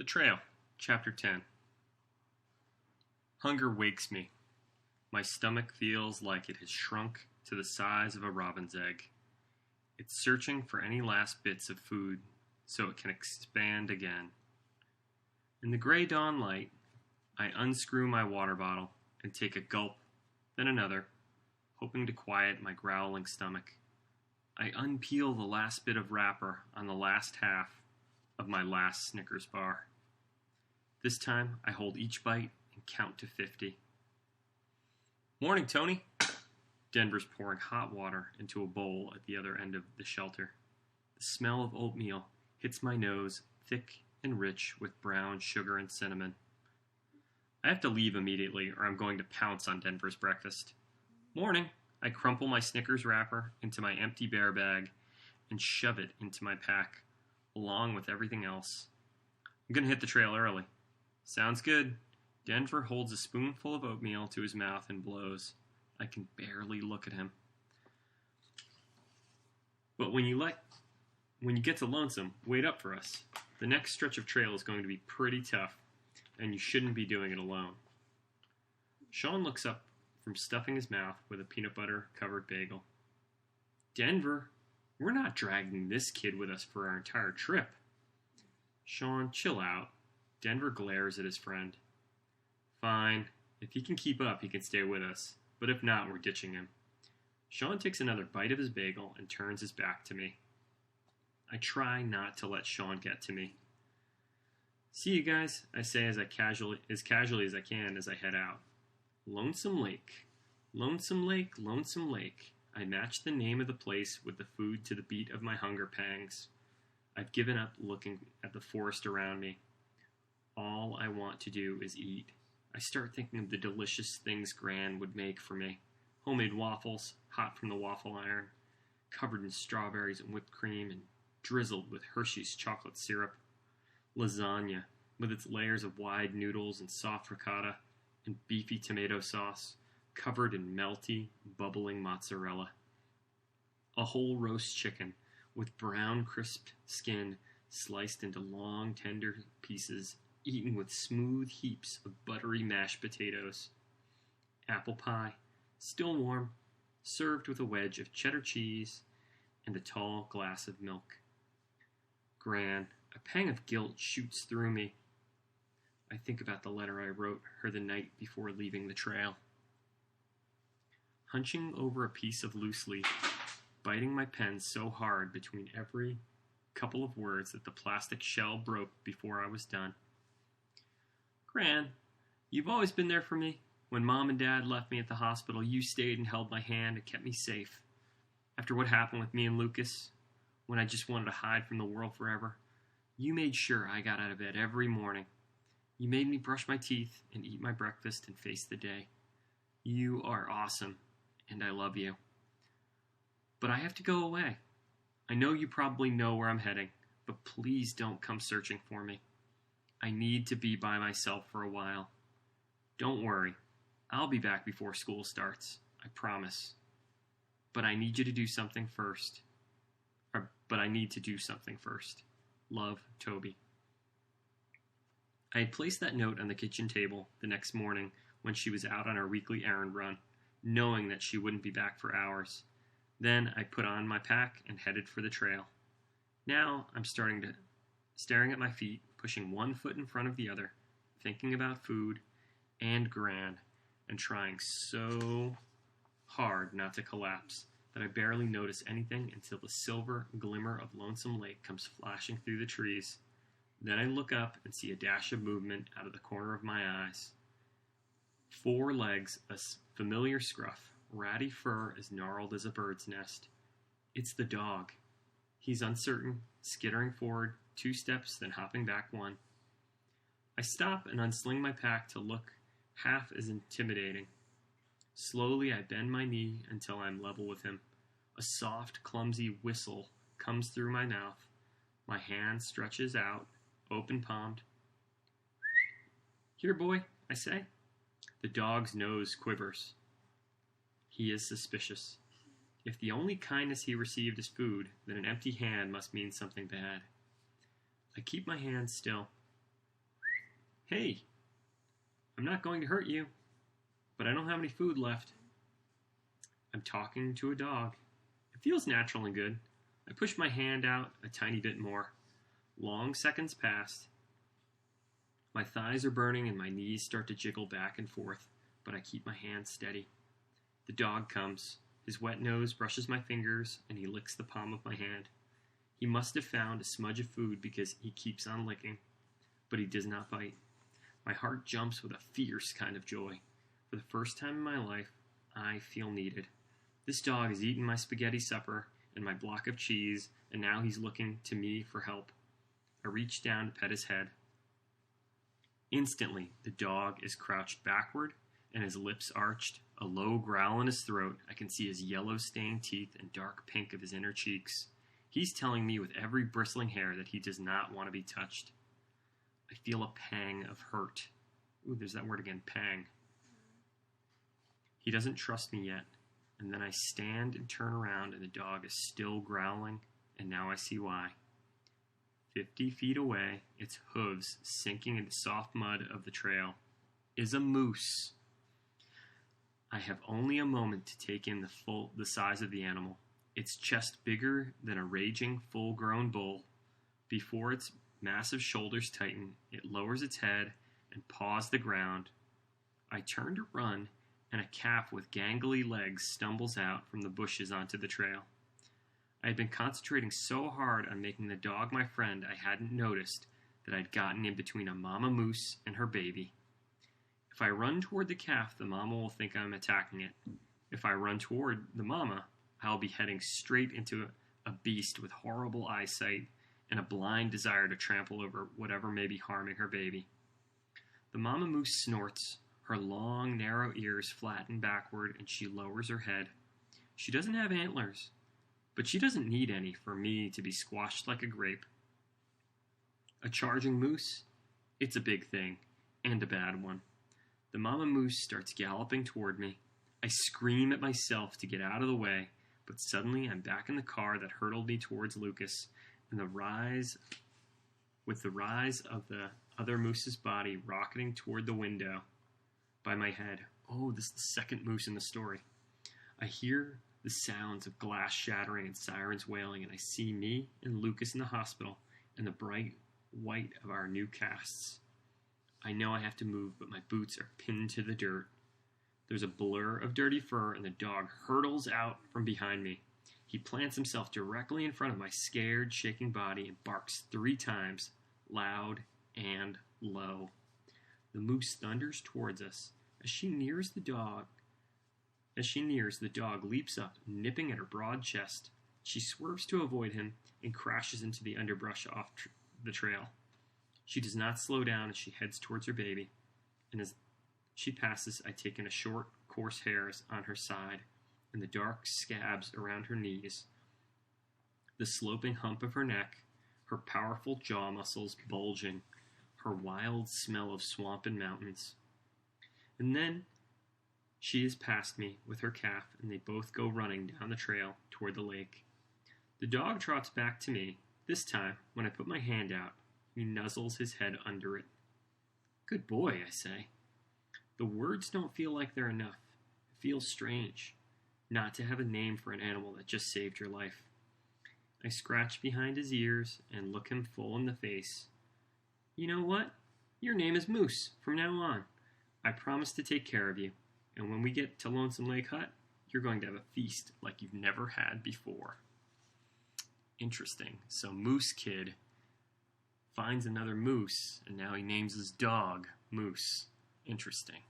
The Trail, Chapter 10. Hunger wakes me. My stomach feels like it has shrunk to the size of a robin's egg. It's searching for any last bits of food so it can expand again. In the gray dawn light, I unscrew my water bottle and take a gulp, then another, hoping to quiet my growling stomach. I unpeel the last bit of wrapper on the last half of my last Snickers bar. This time, I hold each bite and count to 50. Morning, Tony. Denver's pouring hot water into a bowl at the other end of the shelter. The smell of oatmeal hits my nose, thick and rich with brown sugar and cinnamon. I have to leave immediately or I'm going to pounce on Denver's breakfast. Morning. I crumple my Snickers wrapper into my empty bear bag and shove it into my pack, along with everything else. I'm going to hit the trail early. Sounds good. Denver holds a spoonful of oatmeal to his mouth and blows. I can barely look at him. But when you get to Lonesome, wait up for us. The next stretch of trail is going to be pretty tough, and you shouldn't be doing it alone. Sean looks up from stuffing his mouth with a peanut butter covered bagel. Denver, we're not dragging this kid with us for our entire trip. Sean, chill out. Denver glares at his friend. Fine. If he can keep up, he can stay with us. But if not, we're ditching him. Sean takes another bite of his bagel and turns his back to me. I try not to let Sean get to me. See you guys, I say as casually as I can as I head out. Lonesome Lake. Lonesome Lake, Lonesome Lake. I match the name of the place with the food to the beat of my hunger pangs. I've given up looking at the forest around me. All I want to do is eat. I start thinking of the delicious things Gran would make for me. Homemade waffles, hot from the waffle iron, covered in strawberries and whipped cream and drizzled with Hershey's chocolate syrup. Lasagna, with its layers of wide noodles and soft ricotta and beefy tomato sauce, covered in melty, bubbling mozzarella. A whole roast chicken with brown, crisp skin sliced into long, tender pieces, eaten with smooth heaps of buttery mashed potatoes. Apple pie, still warm, served with a wedge of cheddar cheese and a tall glass of milk. Gran, a pang of guilt shoots through me. I think about the letter I wrote her the night before leaving the trail. Hunching over a piece of loose leaf, biting my pen so hard between every couple of words that the plastic shell broke before I was done. Gran, you've always been there for me. When Mom and Dad left me at the hospital, you stayed and held my hand and kept me safe. After what happened with me and Lucas, when I just wanted to hide from the world forever, you made sure I got out of bed every morning. You made me brush my teeth and eat my breakfast and face the day. You are awesome, and I love you. But I have to go away. I know you probably know where I'm heading, but please don't come searching for me. I need to be by myself for a while. Don't worry. I'll be back before school starts. I promise. But I need to do something first. Love, Toby. I had placed that note on the kitchen table the next morning when she was out on her weekly errand run, knowing that she wouldn't be back for hours. Then I put on my pack and headed for the trail. Now I'm staring at my feet, pushing one foot in front of the other, thinking about food and Gran, and trying so hard not to collapse that I barely notice anything until the silver glimmer of Lonesome Lake comes flashing through the trees. Then I look up and see a dash of movement out of the corner of my eyes. 4 legs, a familiar scruff, ratty fur as gnarled as a bird's nest. It's the dog. He's uncertain, skittering forward 2 steps, then hopping back 1. I stop and unsling my pack to look half as intimidating. Slowly I bend my knee until I'm level with him. A soft, clumsy whistle comes through my mouth. My hand stretches out, open-palmed. Here, boy, I say. The dog's nose quivers. He is suspicious. If the only kindness he received is food, then an empty hand must mean something bad. I keep my hand still. Hey, I'm not going to hurt you, but I don't have any food left. I'm talking to a dog. It feels natural and good. I push my hand out a tiny bit more. Long seconds pass. My thighs are burning and my knees start to jiggle back and forth, but I keep my hand steady. The dog comes. His wet nose brushes my fingers and he licks the palm of my hand. He must have found a smudge of food because he keeps on licking, but he does not bite. My heart jumps with a fierce kind of joy. For the first time in my life, I feel needed. This dog has eaten my spaghetti supper and my block of cheese, and now he's looking to me for help. I reach down to pet his head. Instantly, the dog is crouched backward and his lips arched, a low growl in his throat. I can see his yellow-stained teeth and dark pink of his inner cheeks. He's telling me with every bristling hair that he does not want to be touched. I feel a pang of hurt. Ooh, there's that word again, pang. He doesn't trust me yet, and then I stand and turn around and the dog is still growling, and now I see why. 50 feet away, its hooves sinking into soft mud of the trail, is a moose. I have only a moment to take in the size of the animal. Its chest bigger than a raging, full-grown bull. Before its massive shoulders tighten, it lowers its head and paws the ground. I turn to run, and a calf with gangly legs stumbles out from the bushes onto the trail. I had been concentrating so hard on making the dog my friend I hadn't noticed that I'd gotten in between a mama moose and her baby. If I run toward the calf, the mama will think I'm attacking it. If I run toward the mama, I'll be heading straight into a beast with horrible eyesight and a blind desire to trample over whatever may be harming her baby. The mama moose snorts. Her long, narrow ears flatten backward, and she lowers her head. She doesn't have antlers, but she doesn't need any for me to be squashed like a grape. A charging moose? It's a big thing, and a bad one. The mama moose starts galloping toward me. I scream at myself to get out of the way, but suddenly I'm back in the car that hurtled me towards Lucas, and the rise of the other moose's body rocketing toward the window by my head. Oh, this is the second moose in the story. I hear the sounds of glass shattering and sirens wailing, and I see me and Lucas in the hospital and the bright white of our new casts. I know I have to move, but my boots are pinned to the dirt. There's a blur of dirty fur, and the dog hurtles out from behind me. He plants himself directly in front of my scared, shaking body and barks 3 times, loud and low. The moose thunders towards us. As she nears, the dog leaps up, nipping at her broad chest. She swerves to avoid him and crashes into the underbrush off the trail. She does not slow down as she heads towards her baby, and as she passes, I take in a short, coarse hairs on her side and the dark scabs around her knees, the sloping hump of her neck, her powerful jaw muscles bulging, her wild smell of swamp and mountains. And then she is past me with her calf, and they both go running down the trail toward the lake. The dog trots back to me. This time, when I put my hand out, he nuzzles his head under it. Good boy, I say. The words don't feel like they're enough. It feels strange not to have a name for an animal that just saved your life. I scratch behind his ears and look him full in the face. You know what? Your name is Moose from now on. I promise to take care of you, and when we get to Lonesome Lake Hut, you're going to have a feast like you've never had before. Interesting. So Moose Kid finds another moose, and now he names his dog Moose. Interesting.